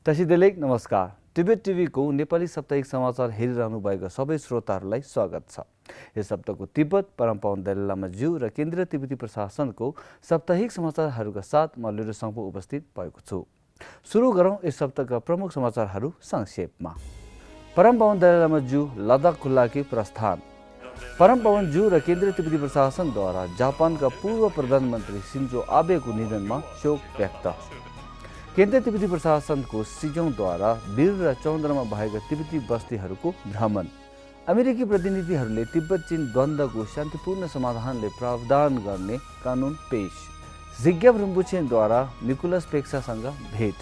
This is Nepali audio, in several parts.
तसिदेलेक नमस्कार। तिब्बत टिभीको नेपाली साप्ताहिक समाचार हेरिरहनु भएका सबै श्रोताहरूलाई स्वागत छ। यस हप्ताको तिब्बत परम्परा दलाइ लामा ज्यू र केन्द्रीय तिब्बती प्रशासनको साप्ताहिक समाचारहरूका साथ म लिडो सङ्पो उपस्थित भएको छु। सुरु गरौँ यस हप्ताका प्रमुख समाचारहरू संक्षेपमा। परम्परा दलाइ लामा ज्यू लद्दाख खुल्लाकी प्रस्थान। परम्परा ज्यू र केन्द्रीय तिब्बती प्रशासनद्वारा जापानका पूर्व प्रधानमन्त्री सिन्जो आबेको निधनमा शोक व्यक्त। केन्द्रीय तिब्बती प्रशासनको सिजोङद्वारा वीर र चौन्द्रमा भएका तिब्बती बस्तीहरूको भ्रमण। अमेरिकी प्रतिनिधिहरूले तिब्बत चीन द्वन्द्वको शान्तिपूर्ण समाधानले प्रावधान गर्ने कानुन पेश। जिग्याप रिम्पोछेद्वारा निकोलस पेक्सासँग भेट।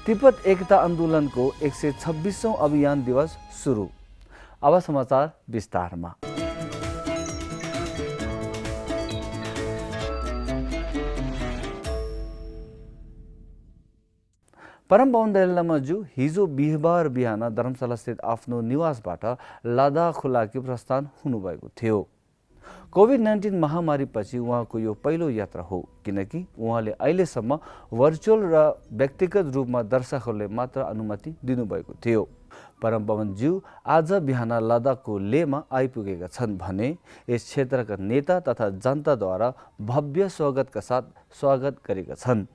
तिब्बत एकता आन्दोलनको 126औं अभियान दिवस सुरु। अब समाचार विस्तारमा। परम्परा दलाइ लामा ज्यू हिजो बिहिबार बिहान धर्मशालास्थित आफ्नो निवासबाट लद्दाख खुल्लाकी प्रस्थान हुनुभएको थियो। कोभिड-19 महामारीपछि उहाँको यो पहिलो यात्रा हो, किनकि उहाँले अहिलेसम्म भर्चुअल र व्यक्तिगत रूपमा दर्शकहरूले मात्र अनुमति दिनुभएको थियो। परम्परा ज्यू आज बिहान लद्दाखको लेहमा आइपुगेका छन् भने यस क्षेत्रका नेता तथा जनताद्वारा भव्य स्वागतका साथ स्वागत गरेका छन्।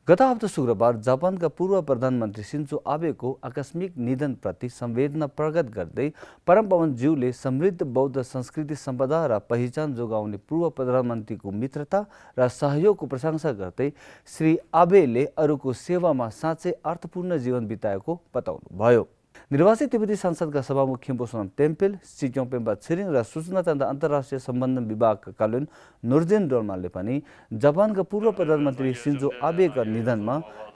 गत हप्ता शुक्रबार जापानका पूर्व प्रधानमन्त्री सिन्जो आबेको आकस्मिक निधनप्रति संवेदना प्रकट गर्दै परम्परा ज्यूले समृद्ध बौद्ध संस्कृति सम्पदा र पहिचान जोगाउने पूर्व प्रधानमन्त्रीको मित्रता र सहयोगको प्रशंसा गर्दै श्री आबेले अरूको सेवामा साँच्चै अर्थपूर्ण जीवन बिताएको बताउनुभयो। निर्वाचित तिब्बती संसदका सभामुख खिम्पो सोनाम टेम्पेल, सिजोङ पेम्पा छिरिङ र सूचना तथा अन्तर्राष्ट्रिय सम्बन्ध विभागका कानुन नुर्जेन डोल्माले पनि जापानका पूर्व प्रधानमन्त्री सिन्जो आबेका निधनमा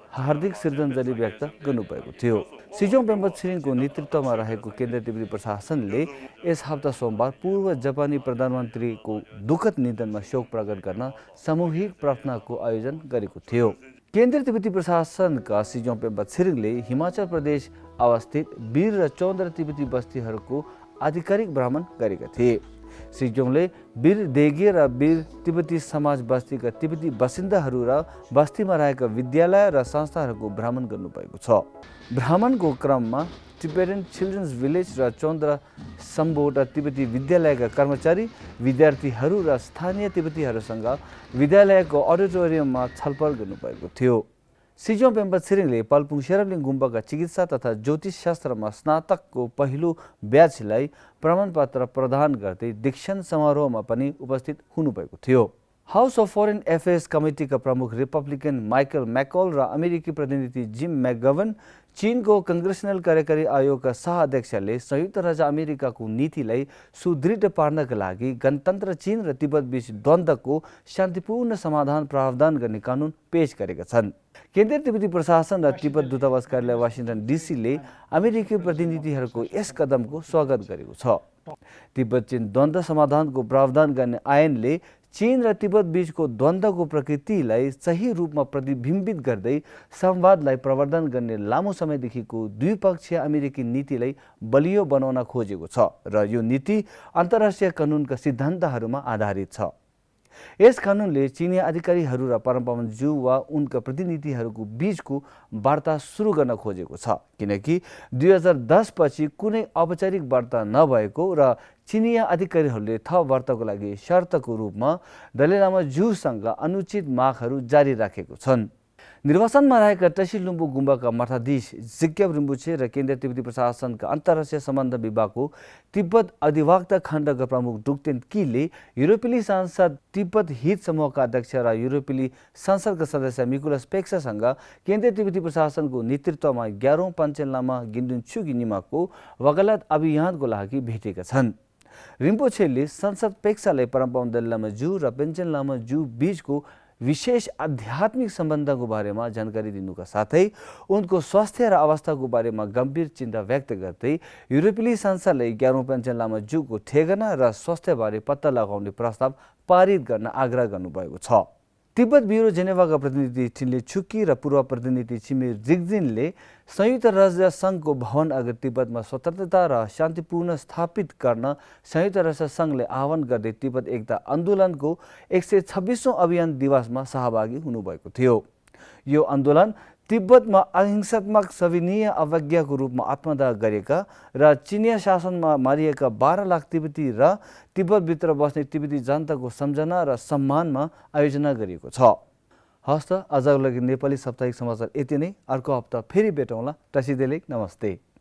हार्दिक श्रद्धाञ्जली व्यक्त गर्नुभएको थियो। सिजोङ पेम्पा छिरिङको नेतृत्वमा रहेको केन्द्रीय तिब्बती प्रशासनले यस हप्ता सोमबार पूर्व जापानी प्रधानमन्त्रीको दुःखद निधनमा शोक प्रकट गर्न सामूहिक प्रार्थनाको आयोजन गरेको थियो। केन्द्रीय तिब्बती प्रशासनका सिजोङ पेम्पा छिरिङले हिमाचल प्रदेश अवस्थित वीर र चौन्द्र तिब्बती बस्तीहरूको आधिकारिक भ्रमण गरेका थिए। सिजोङले वीर देगे र वीर तिब्बती समाज बस्तीका तिब्बती बासिन्दाहरू र बस्तीमा रहेका विद्यालय र संस्थाहरूको भ्रमण गर्नुभएको छ। भ्रमणको क्रममा टिबेटन चिल्ड्रेन्स भिलेज र चौन्द्र सम्बोट तिब्बती विद्यालयका कर्मचारी, विद्यार्थीहरू र स्थानीय तिब्बतीहरूसँग विद्यालयको अडिटोरियममा छलफल गर्नुभएको थियो। सिजोङ पेम्पा छिरिङले पल्पुङ शेरबलिङ गुम्बाका चिकित्सा तथा ज्योतिष शास्त्रमा स्नातकको पहिलो ब्याचलाई प्रमाणपत्र प्रदान गर्दै दीक्षान्त समारोहमा पनि उपस्थित हुनुभएको थियो। हाउस अफ फरेन अफेयर्स कमिटीका प्रमुख रिपब्लिकन माइकल मैकल र अमेरिकी प्रतिनिधि जिम मैकगभन, चीनको कङ्ग्रेसनल कार्यकारी आयोगका सह-अध्यक्षले संयुक्त राज्य अमेरिकाको नीतिलाई सुदृढ पार्नका लागि गणतन्त्र चीन र तिब्बत बीच द्वन्द्वको शान्तिपूर्ण समाधान प्रावधान गर्ने कानुन पेश गरेका छन्। केन्द्रीय तिब्बती प्रशासन र तिब्बत दूतावास कार्यालय वासिङटन डीसीले अमेरिकी प्रतिनिधिहरूको यस कदमको स्वागत गरेको छ। तिब्बत चीन द्वन्द्व समाधानको प्रावधान गर्ने ऐनले चीन र तिब्बत बीचको द्वन्द्वको प्रकृतिलाई सही रूपमा प्रतिबिम्बित गर्दै संवादलाई प्रवर्धन गर्ने लामो समयदेखिको द्विपक्षीय अमेरिकी नीतिलाई बलियो बनाउन खोजेको छ र यो नीति अन्तर्राष्ट्रिय कानुनका सिद्धान्तहरूमा आधारित छ। यस कानुनले चिनिया अधिकारीहरू र परम्परा ज्यू वा उनका प्रतिनिधिहरूको बीचको वार्ता सुरु गर्न खोजेको छ, किनकि 2010 पछि कुनै औपचारिक वार्ता नभएको र चिनिया अधिकारीहरूले थप वार्ताको लागि शर्तको रूपमा दलाइ लामा ज्यूसँग अनुचित मागहरू जारी राखेको छन्। निर्वासनमा रहेका टसिलुम्बु गुम्बाका मठाधीश जिग्याप रिम्पोछे र केन्द्रीय तिब्बती प्रशासनका अन्तर्राष्ट्रिय सम्बन्ध विभागको तिब्बत अधिवक्ता खण्डका प्रमुख डुक्तेन कीले युरोपेली सांसद तिब्बत हित समूहका अध्यक्ष र युरोपेली संसदका सदस्य निकोलस पेक्सासँग केन्द्रीय तिब्बती प्रशासनको नेतृत्वमा 11औं पञ्चेन लामा गिन्डुन छुगी निमाको वकालत अभियानको लागि भेटेका छन्। रिम्पोछेले संसद पेक्सालाई परम्परा दलाइ लामा ज्यू र पेन्चेन लामा ज्यू बीचको विशेष आध्यात्मिक सम्बन्धको बारेमा जानकारी दिनुका साथै उनको स्वास्थ्य र अवस्थाको बारेमा गम्भीर चिन्ता व्यक्त गर्दै युरोपेली संसदले 11औं पेन्चेन लामा ज्यूको ठेगाना र स्वास्थ्यबारे पत्ता लगाउने प्रस्ताव पारित गर्न आग्रह गर्नुभएको छ। तिब्बत ब्युरो जेनेभाका प्रतिनिधि टिनले छुकी र पूर्व प्रतिनिधि छिमिर जिग्जिनले संयुक्त राज्य सङ्घको भवन अगाडि तिब्बतमा स्वतन्त्रता र शान्तिपूर्ण स्थापित गर्न संयुक्त राष्ट्र सङ्घले आह्वान गर्दै तिब्बत एकता आन्दोलनको 126औं अभियान दिवसमा सहभागी हुनुभएको थियो। यो आन्दोलन तिब्बतमा अहिंसात्मक सविनीय अवज्ञाको रूपमा आत्मदाह गरेका र चिनिया शासनमा मारिएका 12 लाख तिब्बती र तिब्बतभित्र बस्ने तिब्बती जनताको सम्झना र सम्मानमा आयोजना गरिएको छ। हस्त आजको लागि नेपाली साप्ताहिक समाचार यति नै। अर्को हप्ता फेरि भेटौँला। टसिदेलेक नमस्ते।